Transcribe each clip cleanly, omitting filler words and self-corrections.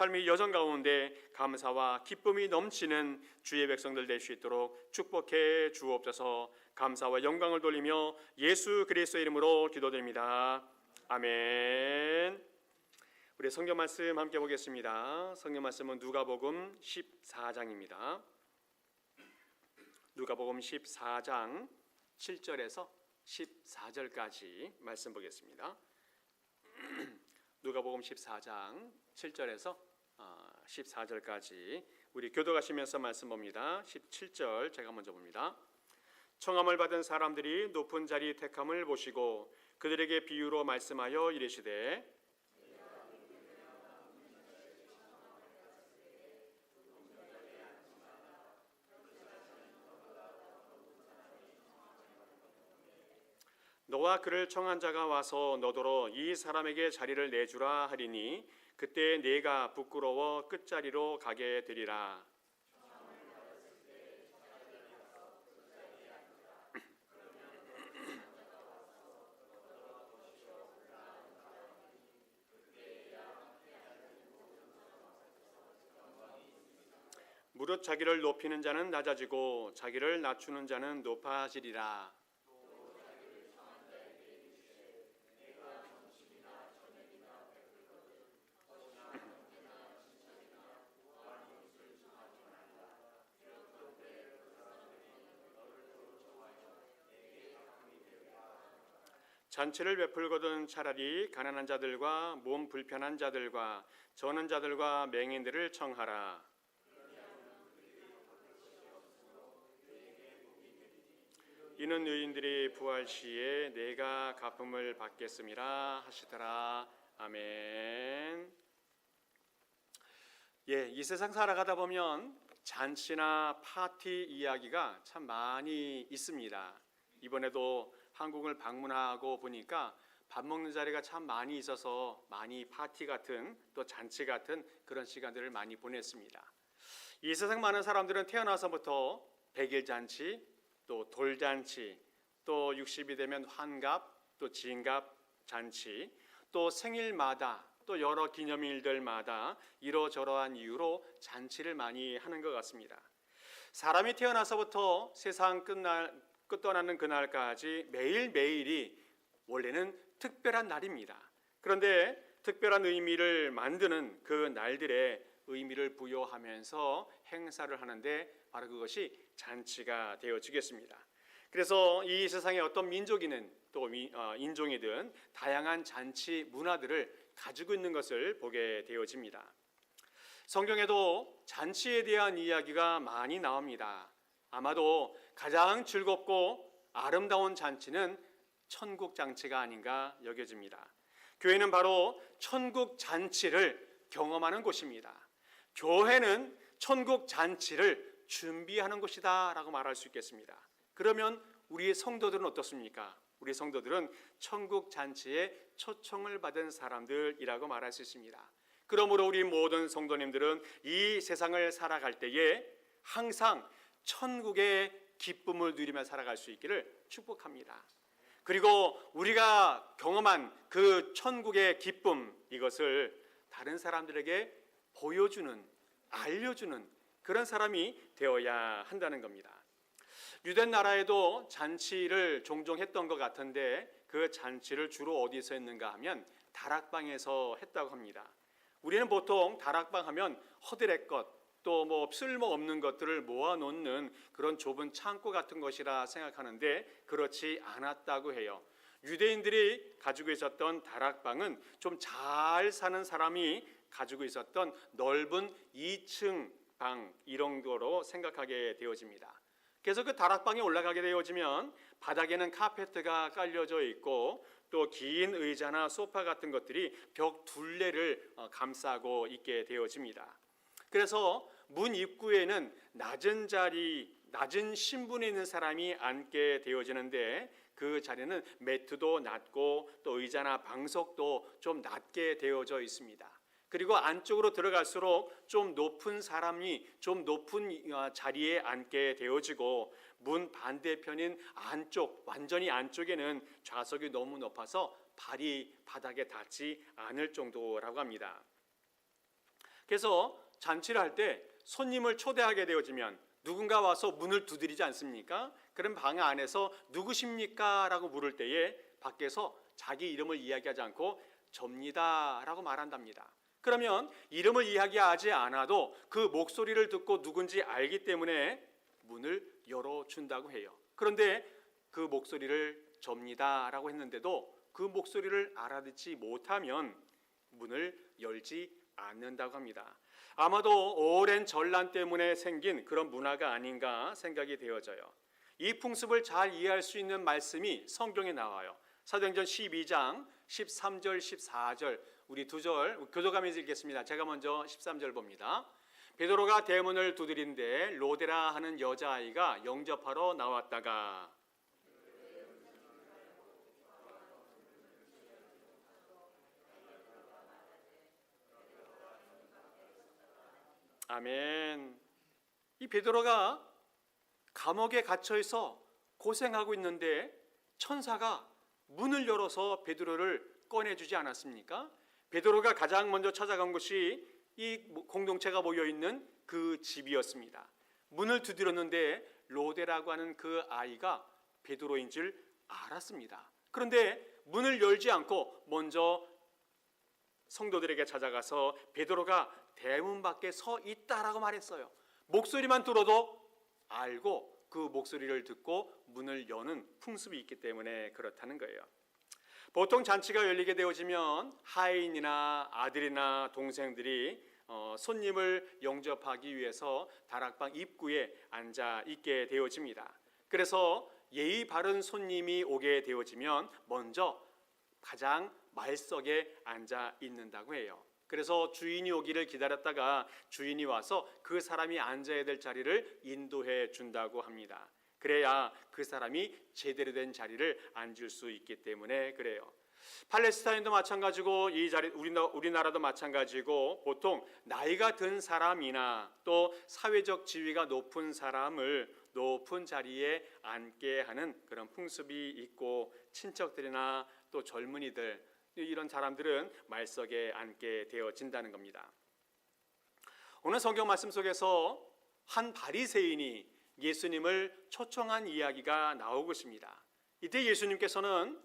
삶의 여정 가운데 감사와 기쁨이 넘치는 주의 백성들 될 수 있도록 축복해 주옵소서. 감사와 영광을 돌리며 예수 그리스도의 이름으로 기도드립니다. 아멘. 우리 성경 말씀 함께 보겠습니다. 성경 말씀은 누가복음 14장입니다. 누가복음 14장 7절에서 14절까지 말씀 보겠습니다. 누가복음 14장 7절에서 14절까지 우리 교도가시면서 말씀 봅니다. 17절 제가 먼저 봅니다. 청함을 받은 사람들이 높은 자리 택함을 보시고 그들에게 비유로 말씀하여 이르시되 너와 그를 청한 자가 와서 너더러 이 사람에게 자리를 내주라 하리니 그때 네가 부끄러워 끝자리로 가게 되리라. 무릇 자기를 높이는 자는 낮아지고 자기를 낮추는 자는 높아지리라. 잔치를 베풀거든 차라리 가난한 자들과 몸 불편한 자들과 저는 자들과 맹인들을 청하라. 이는 의인들이 부활 시에 내가 갚음을 받겠음이라 하시더라. 아멘. 이 세상 살아가다 보면 잔치나 파티 이야기가 참 많이 있습니다. 이번에도 한국을 방문하고 보니까 밥 먹는 자리가 참 많이 있어서 많이 파티 같은 또 잔치 같은 그런 시간들을 많이 보냈습니다. 이 세상 많은 사람들은 태어나서부터 백일 잔치, 또 돌잔치, 또 60이 되면 환갑, 또 진갑 잔치, 또 생일마다 또 여러 기념일들마다 이러저러한 이유로 잔치를 많이 하는 것 같습니다. 사람이 태어나서부터 세상 끝떠나는 그날까지 매일매일이 원래는 특별한 날입니다. 그런데 특별한 의미를 만드는 그 날들의 의미를 부여하면서 행사를 하는데 바로 그것이 잔치가 되어지겠습니다. 그래서 이 세상에 어떤 민족이든 또 인종이든 다양한 잔치 문화들을 가지고 있는 것을 보게 되어집니다. 성경에도 잔치에 대한 이야기가 많이 나옵니다. 아마도 가장 즐겁고 아름다운 잔치는 천국 잔치가 아닌가 여겨집니다. 교회는 바로 천국 잔치를 경험하는 곳입니다. 교회는 천국 잔치를 준비하는 곳이다 라고 말할 수 있겠습니다. 그러면 우리 성도들은 어떻습니까? 우리 성도들은 천국 잔치에 초청을 받은 사람들이라고 말할 수 있습니다. 그러므로 우리 모든 성도님들은 이 세상을 살아갈 때에 항상 천국의 기쁨을 누리며 살아갈 수 있기를 축복합니다. 그리고 우리가 경험한 그 천국의 기쁨, 이것을 다른 사람들에게 보여주는, 알려주는 그런 사람이 되어야 한다는 겁니다. 유대 나라에도 잔치를 종종 했던 것 같은데 그 잔치를 주로 어디서 했는가 하면 다락방에서 했다고 합니다. 우리는 보통 다락방 하면 허드렛것 또 뭐 쓸모없는 것들을 모아놓는 그런 좁은 창고 같은 것이라 생각하는데 그렇지 않았다고 해요. 유대인들이 가지고 있었던 다락방은 좀 잘 사는 사람이 가지고 있었던 넓은 2층 방 이런 거로 생각하게 되어집니다. 그래서 그 다락방에 올라가게 되어지면 바닥에는 카페트가 깔려져 있고 또 긴 의자나 소파 같은 것들이 벽 둘레를 감싸고 있게 되어집니다. 그래서 문 입구에는 낮은 신분에 있는 사람이 앉게 되어지는데 그 자리는 매트도 낮고 또 의자나 방석도 좀 낮게 되어져 있습니다. 그리고 안쪽으로 들어갈수록 좀 높은 사람이 좀 높은 자리에 앉게 되어지고 문 반대편인 안쪽, 완전히 안쪽에는 좌석이 너무 높아서 발이 바닥에 닿지 않을 정도라고 합니다. 그래서 잔치를 할 때 손님을 초대하게 되어지면 누군가 와서 문을 두드리지 않습니까? 그럼 방 안에서 누구십니까? 라고 물을 때에 밖에서 자기 이름을 이야기하지 않고 접니다 라고 말한답니다. 그러면 이름을 이야기하지 않아도 그 목소리를 듣고 누군지 알기 때문에 문을 열어준다고 해요. 그런데 그 목소리를 접니다 라고 했는데도 그 목소리를 알아듣지 못하면 문을 열지 않는다고 합니다. 아마도 오랜 전란 때문에 생긴 그런 문화가 아닌가 생각이 되어져요. 이 풍습을 잘 이해할 수 있는 말씀이 성경에 나와요. 사도행전 12장 13절 14절 우리 두 절 교도가면서 읽겠습니다. 제가 먼저 13절 봅니다. 베드로가 대문을 두드린데 로데라 하는 여자아이가 영접하러 나왔다가 아멘. 이 베드로가 감옥에 갇혀 있어 고생하고 있는데 천사가 문을 열어서 베드로를 꺼내주지 않았습니까? 베드로가 가장 먼저 찾아간 곳이 이 공동체가 모여 있는 그 집이었습니다. 문을 두드렸는데 로데라고 하는 그 아이가 베드로인 줄 알았습니다. 그런데 문을 열지 않고 먼저 성도들에게 찾아가서 베드로가 대문 밖에 서 있다라고 말했어요. 목소리만 들어도 알고 그 목소리를 듣고 문을 여는 풍습이 있기 때문에 그렇다는 거예요. 보통 잔치가 열리게 되어지면 하인이나 아들이나 동생들이 손님을 영접하기 위해서 다락방 입구에 앉아 있게 되어집니다. 그래서 예의 바른 손님이 오게 되어지면 먼저 가장 말석에 앉아 있는다고 해요. 그래서 주인이 오기를 기다렸다가 주인이 와서 그 사람이 앉아야 될 자리를 인도해 준다고 합니다. 그래야 그 사람이 제대로 된 자리를 앉을 수 있기 때문에 그래요. 팔레스타인도 마찬가지고 이 자리 우리나라도 마찬가지고 보통 나이가 든 사람이나 또 사회적 지위가 높은 사람을 높은 자리에 앉게 하는 그런 풍습이 있고 친척들이나 또 젊은이들 이런 사람들은 말석에 앉게 되어진다는 겁니다. 오늘 성경 말씀 속에서 한 바리새인이 예수님을 초청한 이야기가 나오고 있습니다. 이때 예수님께서는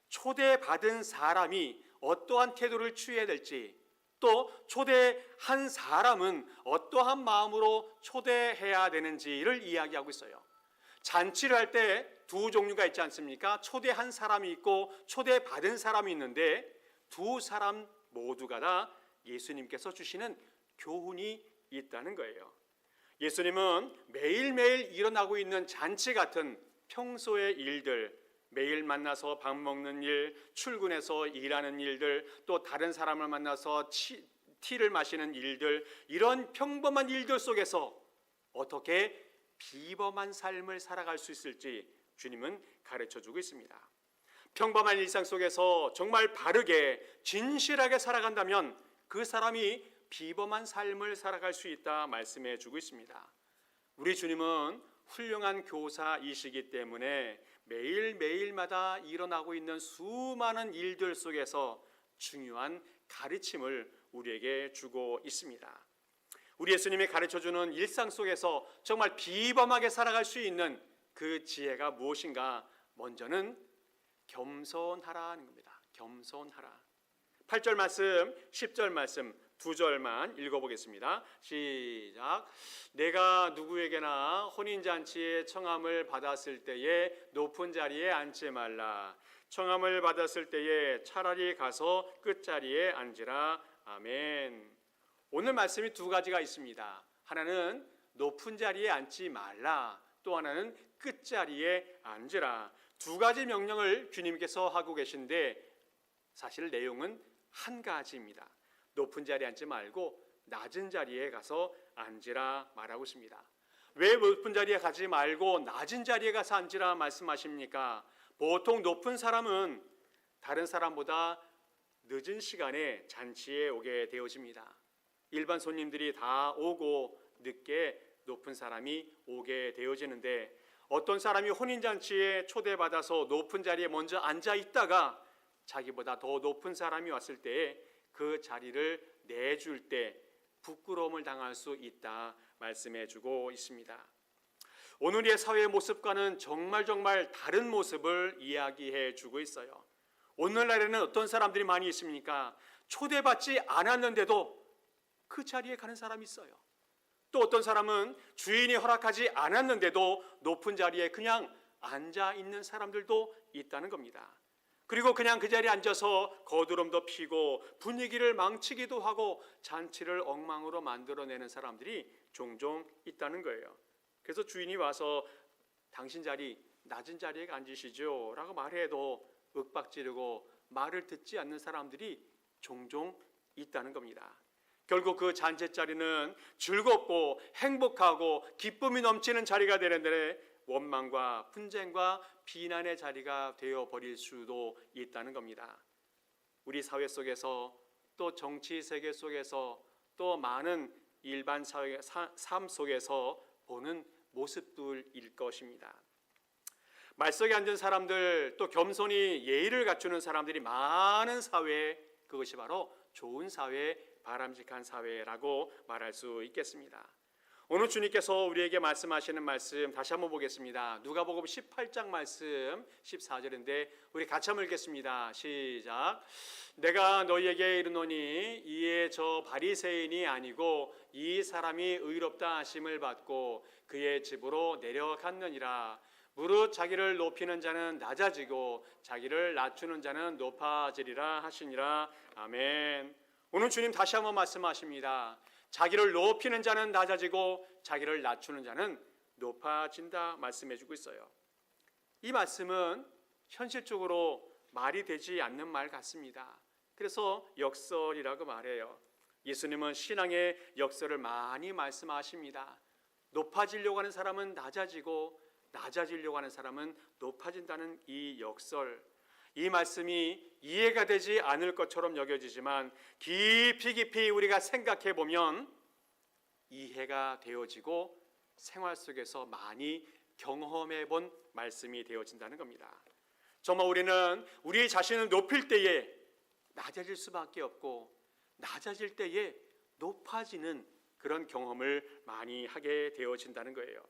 초대받은 사람이 어떠한 태도를 취해야 될지 또 초대한 사람은 어떠한 마음으로 초대해야 되는지를 이야기하고 있어요. 잔치를 할 때 두 종류가 있지 않습니까? 초대한 사람이 있고 초대받은 사람이 있는데 두 사람 모두가 다 예수님께서 주시는 교훈이 있다는 거예요. 예수님은 매일매일 일어나고 있는 잔치 같은 평소의 일들, 매일 만나서 밥 먹는 일, 출근해서 일하는 일들, 또 다른 사람을 만나서 티를 마시는 일들, 이런 평범한 일들 속에서 어떻게 비범한 삶을 살아갈 수 있을지 주님은 가르쳐주고 있습니다. 평범한 일상 속에서 정말 바르게 진실하게 살아간다면 그 사람이 비범한 삶을 살아갈 수 있다 말씀해 주고 있습니다. 우리 주님은 훌륭한 교사이시기 때문에 매일매일마다 일어나고 있는 수많은 일들 속에서 중요한 가르침을 우리에게 주고 있습니다. 우리 예수님이 가르쳐주는 일상 속에서 정말 비범하게 살아갈 수 있는 그 지혜가 무엇인가? 먼저는 겸손하라는 겁니다. 겸손하라. 8절 말씀, 10절 말씀 두 절만 읽어보겠습니다. 시작. 내가 누구에게나 혼인잔치에 청함을 받았을 때에 높은 자리에 앉지 말라. 청함을 받았을 때에 차라리 가서 끝자리에 앉으라. 아멘. 오늘 말씀이 두 가지가 있습니다. 하나는 높은 자리에 앉지 말라. 또 하나는 끝자리에 앉으라. 두 가지 명령을 주님께서 하고 계신데 사실 내용은 한 가지입니다. 높은 자리에 앉지 말고 낮은 자리에 가서 앉으라 말하고 있습니다. 왜 높은 자리에 가지 말고 낮은 자리에 가서 앉으라 말씀하십니까? 보통 높은 사람은 다른 사람보다 늦은 시간에 잔치에 오게 되어집니다. 일반 손님들이 다 오고 늦게 높은 사람이 오게 되어지는데 어떤 사람이 혼인잔치에 초대받아서 높은 자리에 먼저 앉아 있다가 자기보다 더 높은 사람이 왔을 때에 그 자리를 내줄 때 부끄러움을 당할 수 있다 말씀해 주고 있습니다. 오늘의 사회의 모습과는 정말 다른 모습을 이야기해 주고 있어요. 오늘날에는 어떤 사람들이 많이 있습니까? 초대받지 않았는데도 그 자리에 가는 사람이 있어요. 또 어떤 사람은 주인이 허락하지 않았는데도 높은 자리에 그냥 앉아 있는 사람들도 있다는 겁니다. 그리고 그냥 그 자리에 앉아서 거드름도 피고 분위기를 망치기도 하고 잔치를 엉망으로 만들어내는 사람들이 종종 있다는 거예요. 그래서 주인이 와서 당신 자리 낮은 자리에 앉으시죠 라고 말해도 윽박지르고 말을 듣지 않는 사람들이 종종 있다는 겁니다. 결국 그 잔치 자리는 즐겁고 행복하고 기쁨이 넘치는 자리가 되는데 원망과 분쟁과 비난의 자리가 되어버릴 수도 있다는 겁니다. 우리 사회 속에서 또 정치 세계 속에서 또 많은 일반 사회, 삶 속에서 보는 모습들일 것입니다. 말석에 앉은 사람들, 또 겸손히 예의를 갖추는 사람들이 많은 사회, 그것이 바로 좋은 사회, 바람직한 사회라고 말할 수 있겠습니다. 오늘 주님께서 우리에게 말씀하시는 말씀 다시 한번 보겠습니다. 누가복음 18장 말씀 14절인데 우리 같이 한번 읽겠습니다. 시작. 내가 너희에게 이르노니 이에 저 바리새인이 아니고 이 사람이 의롭다 하심을 받고 그의 집으로 내려갔느니라. 무릇 자기를 높이는 자는 낮아지고 자기를 낮추는 자는 높아지리라 하시니라. 아멘. 오늘 주님 다시 한번 말씀하십니다. 자기를 높이는 자는 낮아지고 자기를 낮추는 자는 높아진다 말씀해 주고 있어요. 이 말씀은 현실적으로 말이 되지 않는 말 같습니다. 그래서 역설이라고 말해요. 예수님은 신앙의 역설을 많이 말씀하십니다. 높아지려고 하는 사람은 낮아지고 낮아지려고 하는 사람은 높아진다는 이 역설, 이 말씀이 이해가 되지 않을 것처럼 여겨지지만 깊이 우리가 생각해 보면 이해가 되어지고 생활 속에서 많이 경험해 본 말씀이 되어진다는 겁니다. 정말 우리는 우리 자신을 높일 때에 낮아질 수밖에 없고 낮아질 때에 높아지는 그런 경험을 많이 하게 되어진다는 거예요.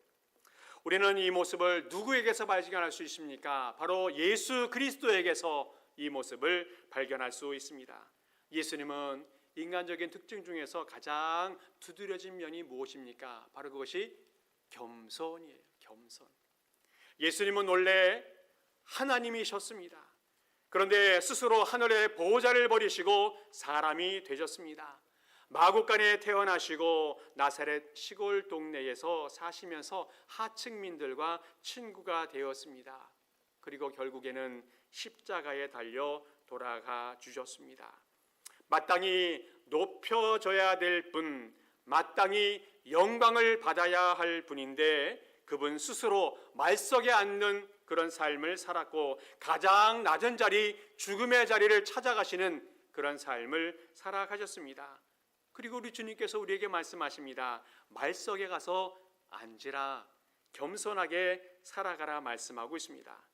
우리는 이 모습을 누구에게서 발견할 수 있습니까? 바로 예수 그리스도에게서 이 모습을 발견할 수 있습니다. 예수님은 인간적인 특징 중에서 가장 두드러진 면이 무엇입니까? 바로 그것이 겸손이에요. 겸손. 예수님은 원래 하나님이셨습니다. 그런데 스스로 하늘의 보호자를 버리시고 사람이 되셨습니다. 마구간에 태어나시고 나사렛 시골 동네에서 사시면서 하층민들과 친구가 되었습니다. 그리고 결국에는 십자가에 달려 돌아가 주셨습니다. 마땅히 높여져야 될 분, 마땅히 영광을 받아야 할 분인데 그분 스스로 말석에 앉는 그런 삶을 살았고 가장 낮은 자리, 죽음의 자리를 찾아가시는 그런 삶을 살아가셨습니다. 그리고 우리 주님께서 우리에게 말씀하십니다. 말석에 가서 앉으라, 겸손하게 살아가라 말씀하고 있습니다.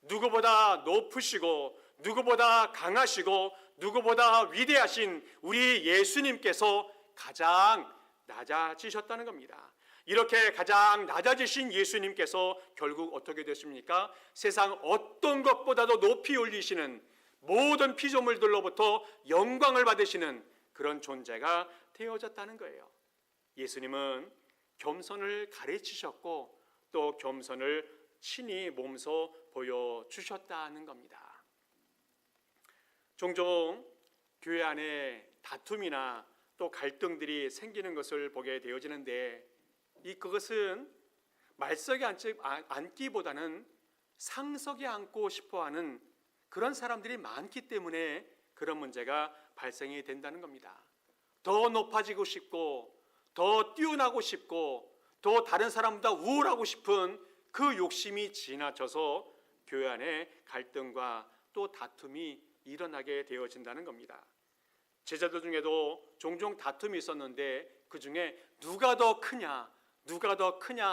누구보다 높으시고 누구보다 강하시고 누구보다 위대하신 우리 예수님께서 가장 낮아지셨다는 겁니다. 이렇게 가장 낮아지신 예수님께서 결국 어떻게 되십니까? 세상 어떤 것보다도 높이 올리시는 모든 피조물들로부터 영광을 받으시는 그런 존재가 되어졌다는 거예요. 예수님은 겸손을 가르치셨고 또 겸손을 친히 몸소 보여주셨다는 겁니다. 종종 교회 안에 다툼이나 또 갈등들이 생기는 것을 보게 되어지는데 그것은 말석에 앉기보다는 상석에 앉고 싶어하는 그런 사람들이 많기 때문에 그런 문제가 발생이 된다는 겁니다. 더 높아지고 싶고 더 뛰어나고 싶고 더 다른 사람보다 우월하고 싶은 그 욕심이 지나쳐서 교회 안에 갈등과 또 다툼이 일어나게 되어진다는 겁니다. 제자들 중에도 종종 다툼이 있었는데 그 중에 누가 더 크냐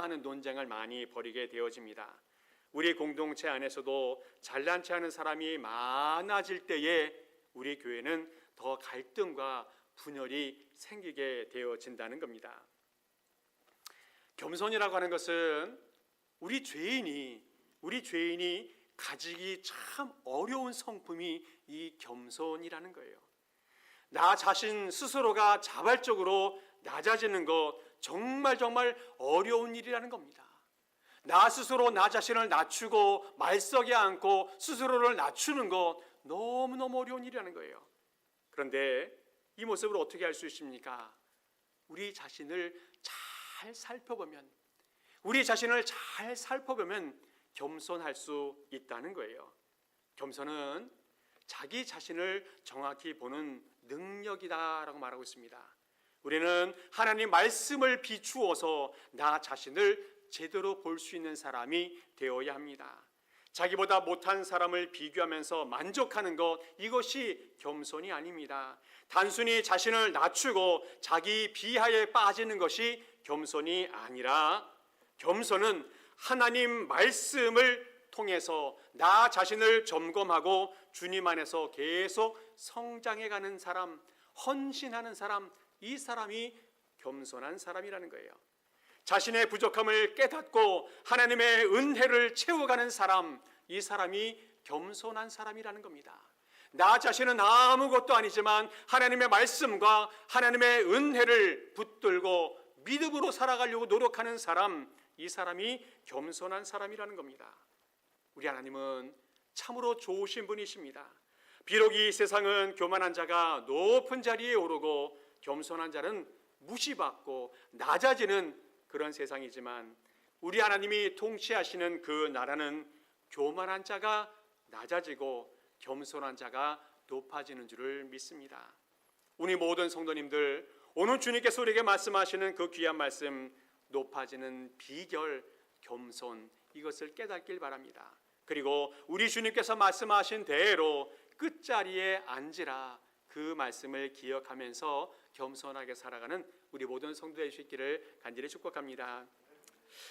하는 논쟁을 많이 벌이게 되어집니다. 우리 공동체 안에서도 잘난 체 하는 사람이 많아질 때에 우리 교회는 더 갈등과 분열이 생기게 되어진다는 겁니다. 겸손이라고 하는 것은 우리 죄인이 가지기 참 어려운 성품이 이 겸손이라는 거예요. 나 자신 스스로가 자발적으로 낮아지는 것 정말 어려운 일이라는 겁니다. 나 스스로 나 자신을 낮추고 말석에 앉고 스스로를 낮추는 것 너무너무 어려운 일이라는 거예요. 그런데 이 모습을 어떻게 할 수 있습니까? 우리 자신을 잘 살펴보면 겸손할 수 있다는 거예요. 겸손은 자기 자신을 정확히 보는 능력이다라고 말하고 있습니다. 우리는 하나님 말씀을 비추어서 나 자신을 제대로 볼 수 있는 사람이 되어야 합니다. 자기보다 못한 사람을 비교하면서 만족하는 것, 이것이 겸손이 아닙니다. 단순히 자신을 낮추고 자기 비하에 빠지는 것이 겸손이 아니라, 겸손은 하나님 말씀을 통해서 나 자신을 점검하고 주님 안에서 계속 성장해가는 사람, 헌신하는 사람, 이 사람이 겸손한 사람이라는 거예요. 자신의 부족함을 깨닫고 하나님의 은혜를 채워가는 사람, 이 사람이 겸손한 사람이라는 겁니다. 나 자신은 아무것도 아니지만 하나님의 말씀과 하나님의 은혜를 붙들고 믿음으로 살아가려고 노력하는 사람, 이 사람이 겸손한 사람이라는 겁니다. 우리 하나님은 참으로 좋으신 분이십니다. 비록 이 세상은 교만한 자가 높은 자리에 오르고 겸손한 자는 무시받고 낮아지는 그런 세상이지만, 우리 하나님이 통치하시는 그 나라는 교만한 자가 낮아지고 겸손한 자가 높아지는 줄을 믿습니다. 우리 모든 성도님들, 오늘 주님께서 우리에게 말씀하시는 그 귀한 말씀, 높아지는 비결, 겸손, 이것을 깨닫길 바랍니다. 그리고 우리 주님께서 말씀하신 대로 끝자리에 앉으라, 그 말씀을 기억하면서 겸손하게 살아가는 우리 모든 성도들 수 있기를 간절히 축복합니다.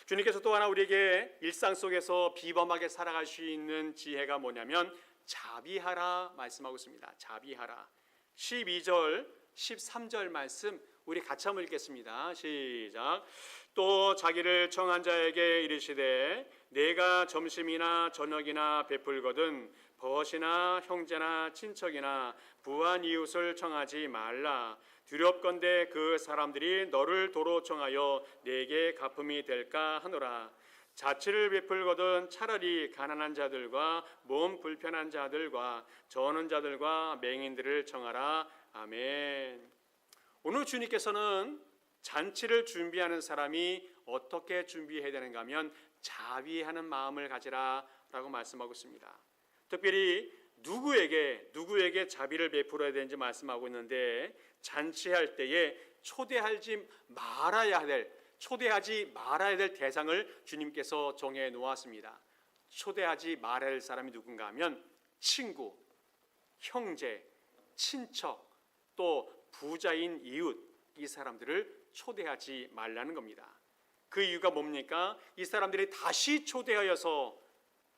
주님께서 또 하나 우리에게 일상 속에서 비범하게 살아갈 수 있는 지혜가 뭐냐면 자비하라 말씀하고 있습니다. 자비하라. 12절 13절 말씀 우리 같이 한번 읽겠습니다. 시작. 또 자기를 청한 자에게 이르시되 내가 점심이나 저녁이나 베풀거든 벗이나 형제나 친척이나 부한 이웃을 청하지 말라. 두렵건대 그 사람들이 너를 도로 청하여 내게 갚음이 될까 하노라. 자치를 베풀거든 차라리 가난한 자들과 몸 불편한 자들과 저는 자들과 맹인들을 청하라. 아멘. 오늘 주님께서는 잔치를 준비하는 사람이 어떻게 준비해야 되는가 하면 자비하는 마음을 가지라 라고 말씀하고 있습니다. 특별히 누구에게 자비를 베풀어야 되는지 말씀하고 있는데, 잔치할 때에 초대하지 말아야 될 대상을 주님께서 정해 놓았습니다. 초대하지 말아야 할 사람이 누군가 하면 친구, 형제, 친척, 또 부자인 이웃, 이 사람들을 초대하지 말라는 겁니다. 그 이유가 뭡니까? 이 사람들이 다시 초대하여서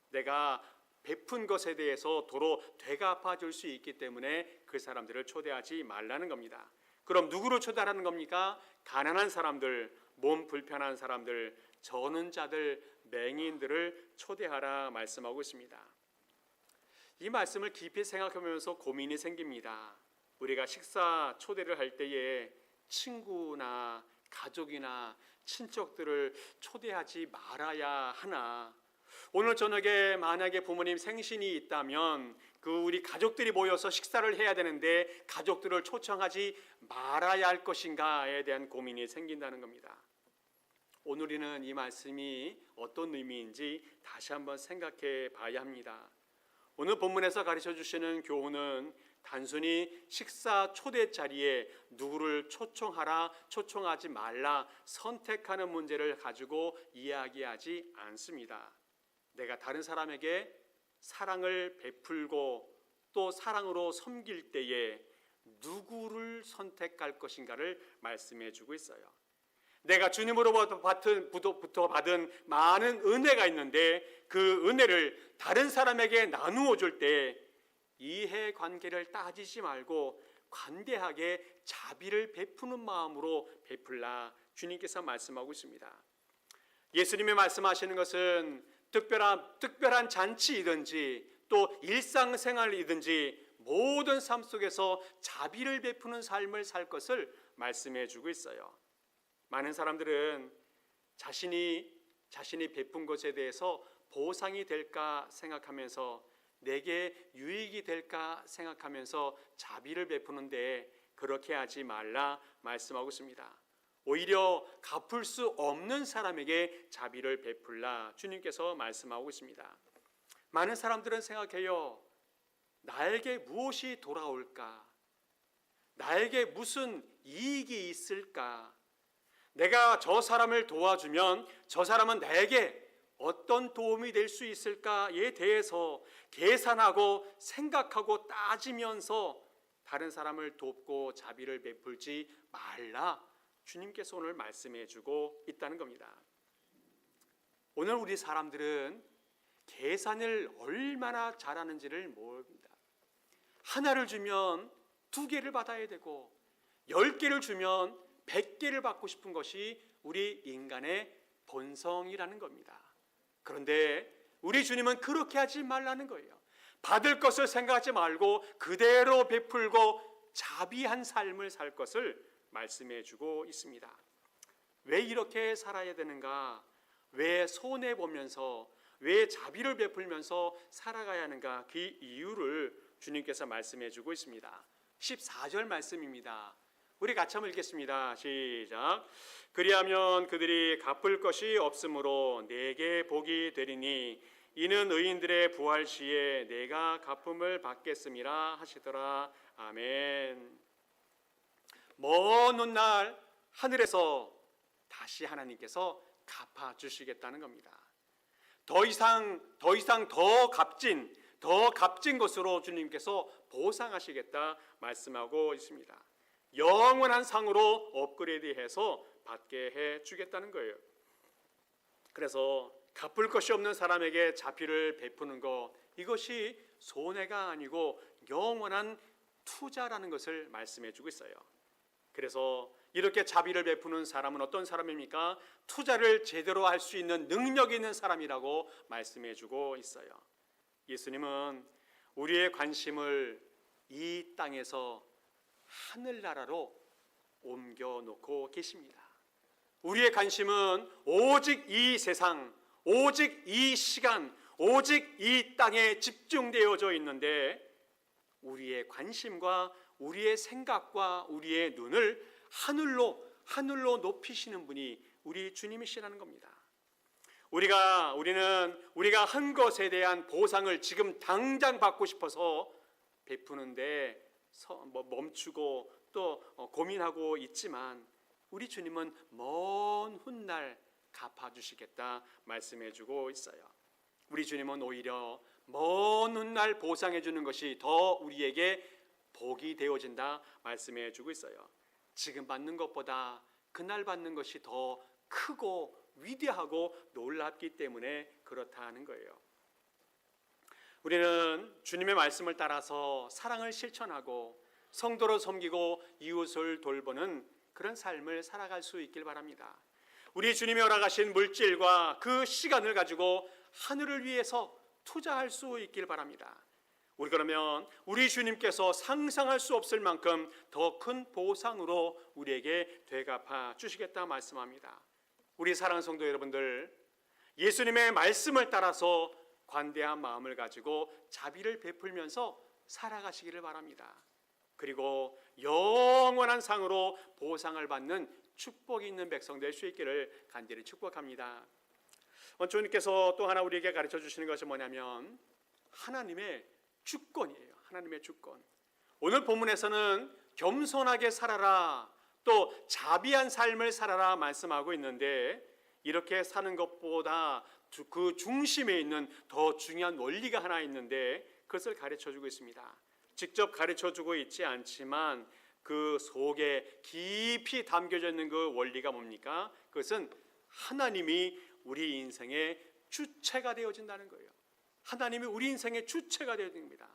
내가 베푼 것에 대해서 도로 되갚아 줄 수 있기 때문에 그 사람들을 초대하지 말라는 겁니다. 그럼 누구를 초대하라는 겁니까? 가난한 사람들, 몸 불편한 사람들, 저는 자들, 맹인들을 초대하라 말씀하고 있습니다. 이 말씀을 깊이 생각하면서 고민이 생깁니다. 우리가 식사 초대를 할 때에 친구나 가족이나 친척들을 초대하지 말아야 하나? 오늘 저녁에 만약에 부모님 생신이 있다면 우리 가족들이 모여서 식사를 해야 되는데 가족들을 초청하지 말아야 할 것인가에 대한 고민이 생긴다는 겁니다. 오늘은 이 말씀이 어떤 의미인지 다시 한번 생각해 봐야 합니다. 오늘 본문에서 가르쳐 주시는 교훈은 단순히 식사 초대 자리에 누구를 초청하라, 초청하지 말라 선택하는 문제를 가지고 이야기하지 않습니다. 내가 다른 사람에게 사랑을 베풀고 또 사랑으로 섬길 때에 누구를 선택할 것인가를 말씀해 주고 있어요. 내가 주님으로부터 받은 많은 은혜가 있는데 그 은혜를 다른 사람에게 나누어 줄 때 이해관계를 따지지 말고 관대하게 자비를 베푸는 마음으로 베풀라 주님께서 말씀하고 있습니다. 예수님이 말씀하시는 것은 특별한 잔치이든지 또 일상생활이든지 모든 삶 속에서 자비를 베푸는 삶을 살 것을 말씀해 주고 있어요. 많은 사람들은 자신이 베푼 것에 대해서 보상이 될까 생각하면서 내게 유익이 될까 생각하면서 자비를 베푸는데 그렇게 하지 말라 말씀하고 있습니다. 오히려 갚을 수 없는 사람에게 자비를 베풀라 주님께서 말씀하고 있습니다. 많은 사람들은 생각해요. 나에게 무엇이 돌아올까? 나에게 무슨 이익이 있을까? 내가 저 사람을 도와주면 저 사람은 나에게 어떤 도움이 될 수 있을까에 대해서 계산하고 생각하고 따지면서 다른 사람을 돕고 자비를 베풀지 말라 주님께서 오늘 말씀해 주고 있다는 겁니다. 오늘 우리 사람들은 계산을 얼마나 잘하는지를 모릅니다. 하나를 주면 2개를 받아야 되고 10개를 주면 100개를 받고 싶은 것이 우리 인간의 본성이라는 겁니다. 그런데 우리 주님은 그렇게 하지 말라는 거예요. 받을 것을 생각하지 말고 그대로 베풀고 자비한 삶을 살 것을 말씀해 주고 있습니다. 왜 이렇게 살아야 되는가? 왜 손해보면서 왜 자비를 베풀면서 살아가야 하는가? 그 이유를 주님께서 말씀해 주고 있습니다. 14절 말씀입니다. 우리 같이 한번 읽겠습니다. 시작. 그리하면 그들이 갚을 것이 없으므로 내게 복이 되리니 이는 의인들의 부활 시에 내가 갚음을 받겠음이라 하시더라. 아멘. 먼 훗날 하늘에서 다시 하나님께서 갚아주시겠다는 겁니다. 더 이상 더 값진 것으로 주님께서 보상하시겠다 말씀하고 있습니다. 영원한 상으로 업그레이드해서 받게 해주겠다는 거예요. 그래서 갚을 것이 없는 사람에게 자비를 베푸는 것, 이것이 손해가 아니고 영원한 투자라는 것을 말씀해 주고 있어요. 그래서 이렇게 자비를 베푸는 사람은 어떤 사람입니까? 투자를 제대로 할 수 있는 능력이 있는 사람이라고 말씀해 주고 있어요. 예수님은 우리의 관심을 이 땅에서 하늘나라로 옮겨놓고 계십니다. 우리의 관심은 오직 이 세상, 오직 이 시간, 오직 이 땅에 집중되어져 있는데 우리의 관심과 우리의 생각과 우리의 눈을 하늘로 높이시는 분이 우리 주님이시라는 겁니다. 우리가 한 것에 대한 보상을 지금 당장 받고 싶어서 베푸는데 멈추고 또 고민하고 있지만 우리 주님은 먼 훗날 갚아주시겠다 말씀해주고 있어요. 우리 주님은 오히려 먼 훗날 보상해주는 것이 더 우리에게 복이 되어진다 말씀해주고 있어요. 지금 받는 것보다 그날 받는 것이 더 크고 위대하고 놀랍기 때문에 그렇다는 거예요. 우리는 주님의 말씀을 따라서 사랑을 실천하고 성도를 섬기고 이웃을 돌보는 그런 삶을 살아갈 수 있길 바랍니다. 우리 주님이 허락하신 물질과 그 시간을 가지고 하늘을 위해서 투자할 수 있길 바랍니다. 그러면 우리 주님께서 상상할 수 없을 만큼 더 큰 보상으로 우리에게 되갚아 주시겠다 말씀합니다. 우리 사랑하는 성도 여러분들, 예수님의 말씀을 따라서 관대한 마음을 가지고 자비를 베풀면서 살아가시기를 바랍니다. 그리고 영원한 상으로 보상을 받는 축복이 있는 백성 될 수 있기를 간절히 축복합니다. 주님께서 또 하나 우리에게 가르쳐 주시는 것이 뭐냐면 하나님의 주권이에요. 하나님의 주권. 오늘 본문에서는 겸손하게 살아라, 또 자비한 삶을 살아라 말씀하고 있는데 이렇게 사는 것보다 그 중심에 있는 더 중요한 원리가 하나 있는데 그것을 가르쳐주고 있습니다. 직접 가르쳐주고 있지 않지만 그 속에 깊이 담겨져 있는 그 원리가 뭡니까? 그것은 하나님이 우리 인생의 주체가 되어진다는 거예요. 하나님이 우리 인생의 주체가 되어집니다.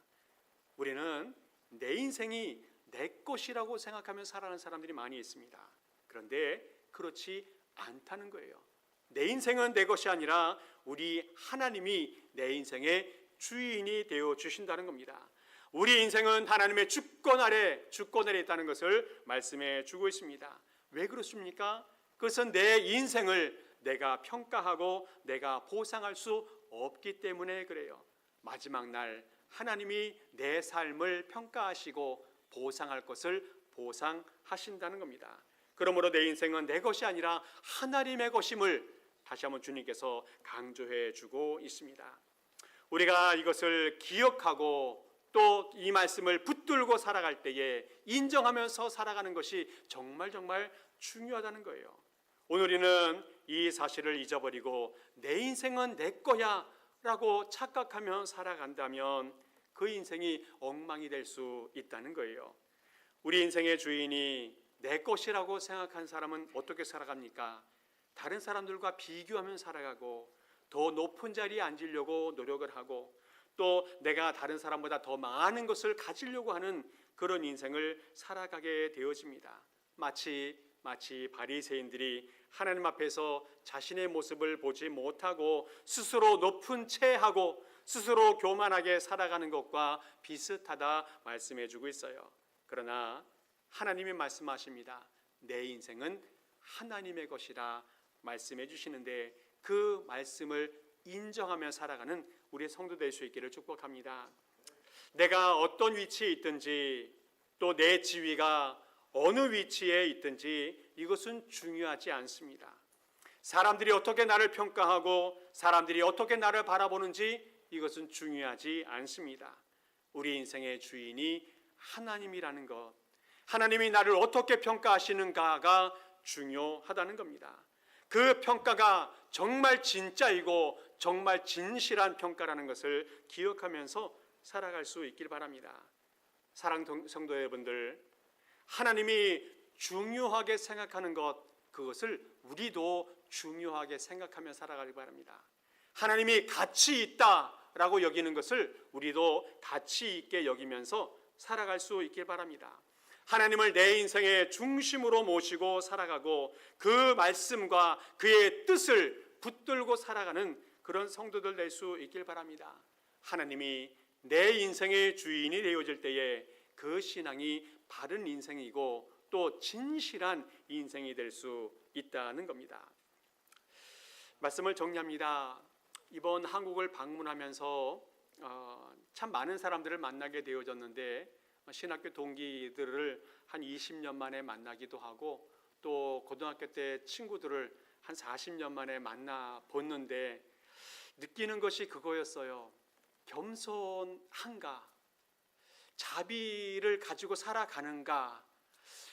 우리는 내 인생이 내 것이라고 생각하며 살아가는 사람들이 많이 있습니다. 그런데 그렇지 않다는 거예요. 내 인생은 내 것이 아니라 우리 하나님이 내 인생의 주인이 되어 주신다는 겁니다. 우리 인생은 하나님의 주권 아래 있다는 것을 말씀해 주고 있습니다. 왜 그렇습니까? 그것은 내 인생을 내가 평가하고 내가 보상할 수 없기 때문에 그래요. 마지막 날 하나님이 내 삶을 평가하시고 보상할 것을 보상하신다는 겁니다. 그러므로 내 인생은 내 것이 아니라 하나님의 것임을 다시 한번 주님께서 강조해 주고 있습니다. 우리가 이것을 기억하고 또 이 말씀을 붙들고 살아갈 때에 인정하면서 살아가는 것이 정말 중요하다는 거예요. 오늘 우리는 이 사실을 잊어버리고 내 인생은 내 거야 라고 착각하며 살아간다면 그 인생이 엉망이 될 수 있다는 거예요. 우리 인생의 주인이 내 것이라고 생각한 사람은 어떻게 살아갑니까? 다른 사람들과 비교하며 살아가고 더 높은 자리에 앉으려고 노력을 하고 또 내가 다른 사람보다 더 많은 것을 가지려고 하는 그런 인생을 살아가게 되어집니다. 마치 바리새인들이 하나님 앞에서 자신의 모습을 보지 못하고 스스로 높은 체하고 스스로 교만하게 살아가는 것과 비슷하다 말씀해 주고 있어요. 그러나 하나님이 말씀하십니다. 내 인생은 하나님의 것이라 말씀해 주시는데 그 말씀을 인정하며 살아가는 우리 성도 될 수 있기를 축복합니다. 내가 어떤 위치에 있든지 또 내 지위가 어느 위치에 있든지 이것은 중요하지 않습니다. 사람들이 어떻게 나를 평가하고 사람들이 어떻게 나를 바라보는지 이것은 중요하지 않습니다. 우리 인생의 주인이 하나님이라는 것, 하나님이 나를 어떻게 평가하시는가가 중요하다는 겁니다. 그 평가가 정말 진짜이고 정말 진실한 평가라는 것을 기억하면서 살아갈 수 있길 바랍니다. 사랑하는 성도 여러분들, 하나님이 중요하게 생각하는 것, 그것을 우리도 중요하게 생각하며 살아가길 바랍니다. 하나님이 가치 있다라고 여기는 것을 우리도 가치 있게 여기면서 살아갈 수 있길 바랍니다. 하나님을 내 인생의 중심으로 모시고 살아가고 그 말씀과 그의 뜻을 붙들고 살아가는 그런 성도들 될 수 있길 바랍니다. 하나님이 내 인생의 주인이 되어질 때에 그 신앙이 바른 인생이고 또 진실한 인생이 될 수 있다는 겁니다. 말씀을 정리합니다. 이번 한국을 방문하면서 참 많은 사람들을 만나게 되어졌는데 신학교 동기들을 한 20년 만에 만나기도 하고 또 고등학교 때 친구들을 한 40년 만에 만나 봤는데 느끼는 것이 그거였어요. 겸손한가? 자비를 가지고 살아가는가?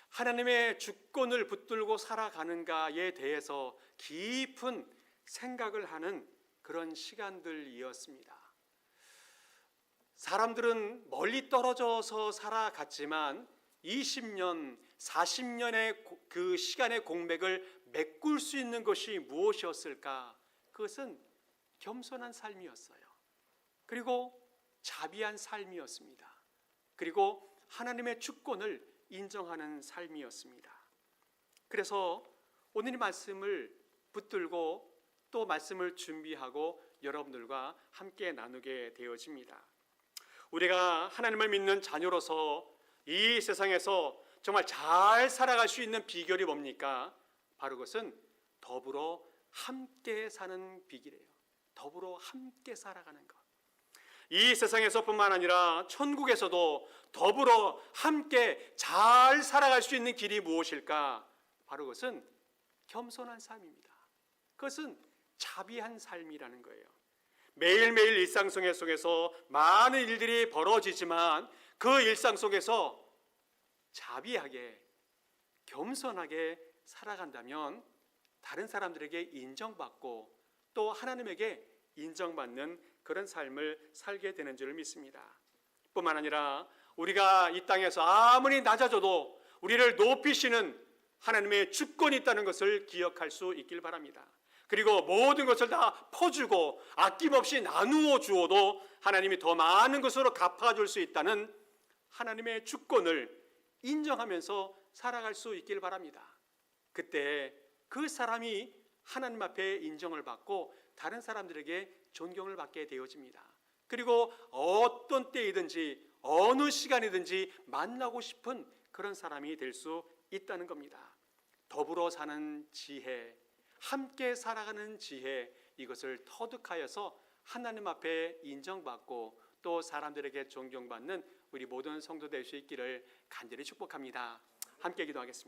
하나님의 주권을 붙들고 살아가는가에 대해서 깊은 생각을 하는 그런 시간들이었습니다. 사람들은 멀리 떨어져서 살아갔지만 20년, 40년의 그 시간의 공백을 메꿀 수 있는 것이 무엇이었을까? 그것은 겸손한 삶이었어요. 그리고 자비한 삶이었습니다. 그리고 하나님의 주권을 인정하는 삶이었습니다. 그래서 오늘 이 말씀을 붙들고 또 말씀을 준비하고 여러분들과 함께 나누게 되어집니다. 우리가 하나님을 믿는 자녀로서 이 세상에서 정말 잘 살아갈 수 있는 비결이 뭡니까? 바로 그것은 더불어 함께 사는 비결이에요. 더불어 함께 살아가는 것. 이 세상에서뿐만 아니라 천국에서도 더불어 함께 잘 살아갈 수 있는 길이 무엇일까? 바로 그것은 겸손한 삶입니다. 그것은 자비한 삶이라는 거예요. 매일매일 일상 속에서 많은 일들이 벌어지지만 그 일상 속에서 자비하게 겸손하게 살아간다면 다른 사람들에게 인정받고 또 하나님에게 인정받는 그런 삶을 살게 되는 줄 믿습니다. 뿐만 아니라 우리가 이 땅에서 아무리 낮아져도 우리를 높이시는 하나님의 주권이 있다는 것을 기억할 수 있길 바랍니다. 그리고 모든 것을 다 퍼주고 아낌없이 나누어 주어도 하나님이 더 많은 것으로 갚아줄 수 있다는 하나님의 주권을 인정하면서 살아갈 수 있길 바랍니다. 그때 그 사람이 하나님 앞에 인정을 받고 다른 사람들에게 존경을 받게 되어집니다. 그리고 어떤 때이든지 어느 시간이든지 만나고 싶은 그런 사람이 될 수 있다는 겁니다. 더불어 사는 지혜, 함께 살아가는 지혜, 이것을 터득하여서 하나님 앞에 인정받고 또 사람들에게 존경받는 우리 모든 성도 될 수 있기를 간절히 축복합니다. 함께 기도하겠습니다.